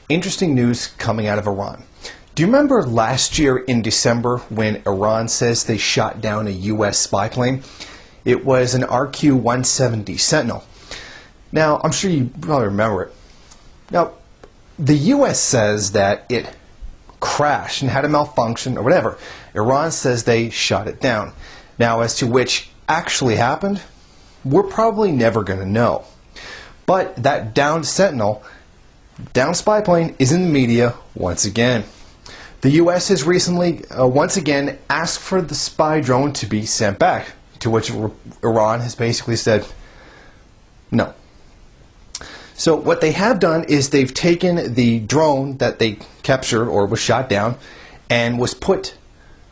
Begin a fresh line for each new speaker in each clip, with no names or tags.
Interesting news coming out of Iran. Do you remember last year in December when Iran says they shot down a U.S. spy plane? It was an RQ-170 Sentinel. Now, I'm sure you probably remember it. Now, the U.S. says that it crashed and had a malfunction or whatever. Iran says they shot it down. Now, as to which actually happened, we're probably never going to know. But that downed Sentinel, down spy plane, is in the media once again. The U.S. has recently, once again, asked for the spy drone to be sent back, to which Iran has basically said no. So what they have done is they've taken the drone that they captured or was shot down and was put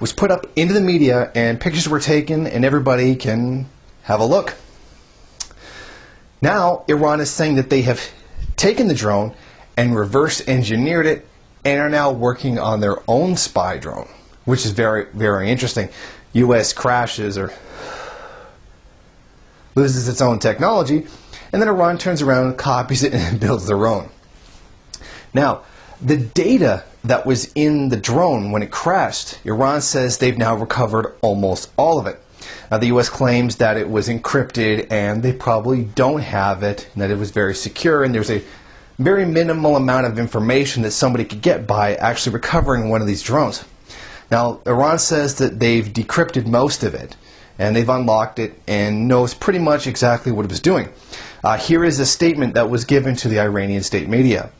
up into the media, and pictures were taken and everybody can have a look. Now Iran is saying that they have taken the drone and reverse engineered it and are now working on their own spy drone, which is very, very interesting. U.S. crashes or loses its own technology, and then Iran turns around, copies it, and builds their own. Now, the data that was in the drone when it crashed, Iran says they've now recovered almost all of it. Now, the U.S. claims that it was encrypted and they probably don't have it, and that it was very secure, and there's a very minimal amount of information that somebody could get by actually recovering one of these drones. Now, Iran says that they've decrypted most of it, and they've unlocked it and knows pretty much exactly what it was doing. Here is a statement that was given to the Iranian state media.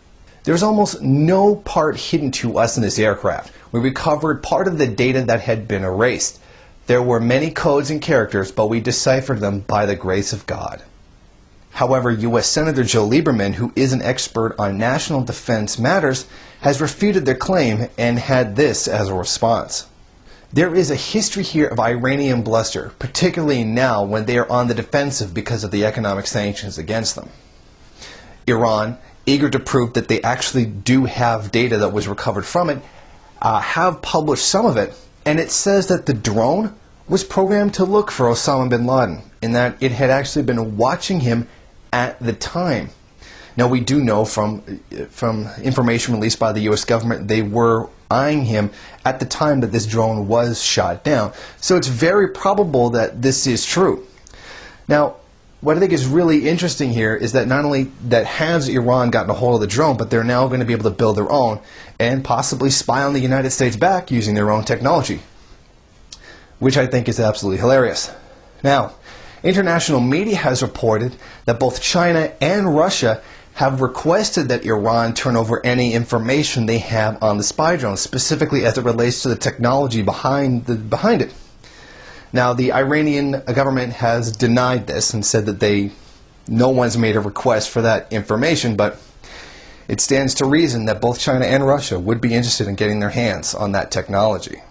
There's almost no part hidden to us in this aircraft. We recovered part of the data that had been erased. There were many codes and characters, but we deciphered them by the grace of God. However, U.S. Senator Joe Lieberman, who is an expert on national defense matters, has refuted their claim and had this as a response. There is a history here of Iranian bluster, particularly now when they are on the defensive because of the economic sanctions against them. Iran, eager to prove that they actually do have data that was recovered from it, have published some of it, and it says that the drone was programmed to look for Osama bin Laden, in that it had actually been watching him at the time. Now, we do know from information released by the U.S. government, they were eyeing him at the time that this drone was shot down. So it's very probable that this is true. Now, what I think is really interesting here is that not only that has Iran gotten a hold of the drone, but they're now going to be able to build their own and possibly spy on the United States back using their own technology, which I think is absolutely hilarious. Now, international media has reported that both China and Russia have requested that Iran turn over any information they have on the spy drone, specifically as it relates to the technology behind it. Now, the Iranian government has denied this and said that no one's made a request for that information, but it stands to reason that both China and Russia would be interested in getting their hands on that technology.